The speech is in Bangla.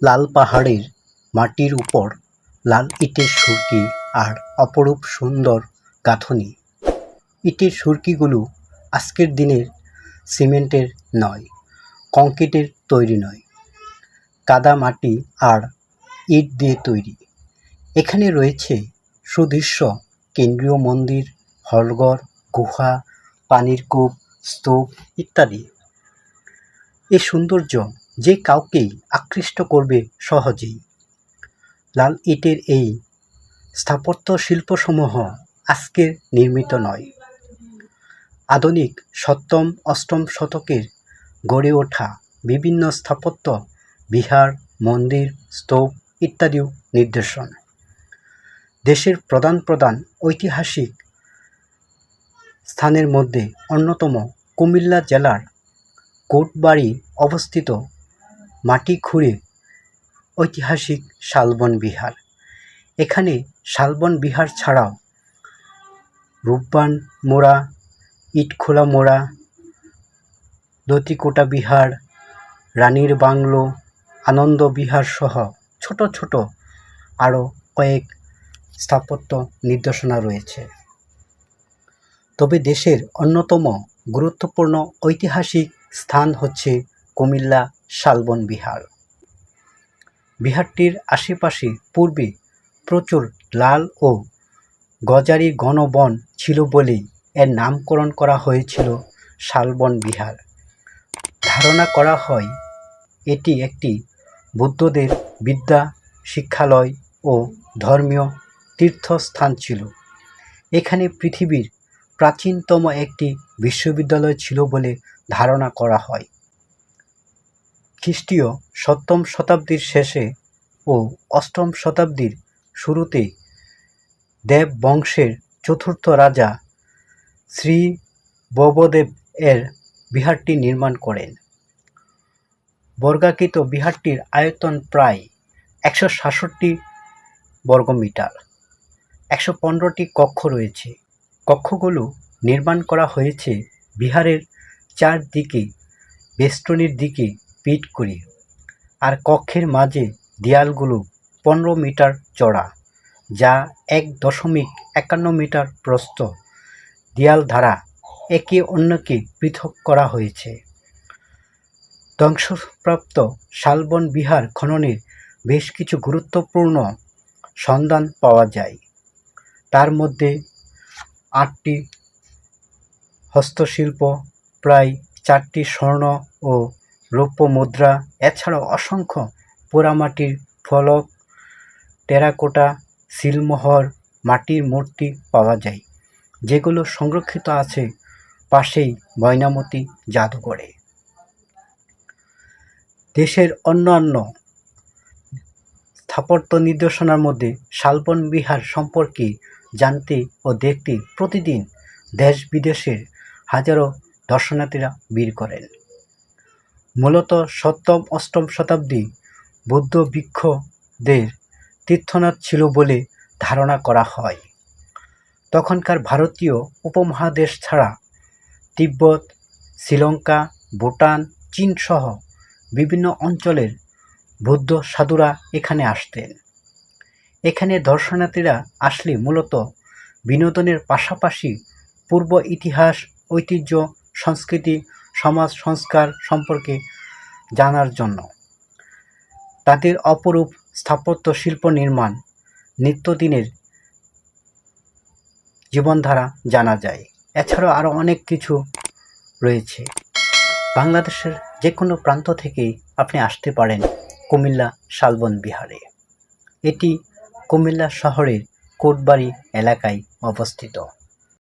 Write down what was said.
লাল পাহাড়ের মাটির উপর লাল ইটের সুরকি আর অপরূপ সুন্দর গাঁথনি। ইটের সুরকিগুলো আজকের দিনের সিমেন্টের নয়, কংক্রিটের তৈরি নয়, কাদা মাটি আর ইট দিয়ে তৈরি। এখানে রয়েছে সুদৃশ্য কেন্দ্রীয় মন্দির, হলঘর, গুহা, পানির কূপ, স্তূপ ইত্যাদি। এই সৌন্দর্য যে কাউকেই আকৃষ্ট করবে সহজেই। লাল ইটের এই স্থাপত্য শিল্পসমূহ আজকের নির্মিত নয়। আধুনিক সপ্তম অষ্টম শতকের গড়ে ওঠা বিভিন্ন স্থাপত্য, বিহার, মন্দির, স্তূপ ইত্যাদিও নিদর্শন। দেশের প্রধান প্রধান ঐতিহাসিক স্থানের মধ্যে অন্যতম কুমিল্লা জেলার কোটবাড়ি অবস্থিত মাটি খুঁড়ে ঐতিহাসিক শালবন বিহার। এখানে শালবন বিহার ছাড়াও রূপবান মোড়া, ইটখোলা মোড়া, লতিকোটা বিহার, রানীর বাংলো, আনন্দ বিহার সহ ছোট ছোট আরও কয়েক স্থাপত্য নিদর্শনা রয়েছে। তবে দেশের অন্যতম গুরুত্বপূর্ণ ঐতিহাসিক স্থান হচ্ছে কুমিল্লা শালবন বিহার। বিহারটির আশেপাশে পূর্বে প্রচুর লাল ও গজারি ঘন বন ছিল বলেই এর নামকরণ করা হয়েছিল শালবন বিহার। ধারণা করা হয় এটি একটি বৌদ্ধদের বিদ্যা শিক্ষালয় ও ধর্মীয় তীর্থস্থান ছিল। এখানে পৃথিবীর প্রাচীনতম একটি বিশ্ববিদ্যালয় ছিল বলে ধারণা করা হয়। খ্রিস্টীয় সপ্তম শতাব্দীর শেষে ও অষ্টম শতাব্দীর শুরুতে দেব বংশের চতুর্থ রাজা শ্রী ভবদেব এর বিহারটি নির্মাণ করেন। বর্গাকৃত বিহারটির আয়তন প্রায় 166 বর্গমিটার। 115টি কক্ষ রয়েছে। কক্ষগুলো নির্মাণ করা হয়েছে বিহারের চারদিকে বেষ্টনীর দিকে পিঠ করে, আর কক্ষের মাঝে দেয়ালগুলো 15 মিটার চড়া, যা 1.51 মিটার প্রস্থ। দেয়াল দ্বারা একে অন্যকে পৃথক করা হয়েছে। ধ্বংসপ্রাপ্ত শালবন বিহার খননের বেশ কিছু গুরুত্বপূর্ণ সন্ধান পাওয়া যায়। তার মধ্যে 8টি হস্তশিল্প, প্রায় 4টি স্বর্ণ ও রৌপ্য মুদ্রা, এছাড়াও অসংখ্য পোড়ামাটির ফলক, টেরাকোটা, সিলমোহর, মাটির মূর্তি পাওয়া যায়, যেগুলো সংরক্ষিত আছে পাশেই ময়নামতি জাদুঘরে। দেশের অন্যান্য স্থাপত্য নিদর্শনার মধ্যে শালবন বিহার সম্পর্কে জানতে ও দেখতে প্রতিদিন দেশ বিদেশের হাজারো দর্শনার্থীরা ভিড় করেন। মূলত সপ্তম অষ্টম শতাব্দী বৌদ্ধ ভিক্ষুদের তীর্থনাথ ছিল বলে ধারণা করা হয়। তখনকার ভারতীয় উপমহাদেশ ছাড়া তিব্বত, শ্রীলঙ্কা, ভুটান, চীন সহ বিভিন্ন অঞ্চলের বৌদ্ধ সাধুরা এখানে আসতেন। এখানে দর্শনার্থীরা আসলে মূলত বিনোদনের পাশাপাশি পূর্ব ইতিহাস, ঐতিহ্য, সংস্কৃতি, সমাজ সংস্কার সম্পর্কে জানার জন্য। তাদের অপরূপ স্থাপত্য শিল্প নির্মাণ, নিত্যদিনের জীবনধারা জানা যায়। এছাড়াও আরও অনেক কিছু রয়েছে। বাংলাদেশের যে কোনো প্রান্ত থেকেই আপনি আসতে পারেন কুমিল্লা শালবন বিহারে। এটি কুমিল্লা শহরের কোটবাড়ি এলাকায় অবস্থিত।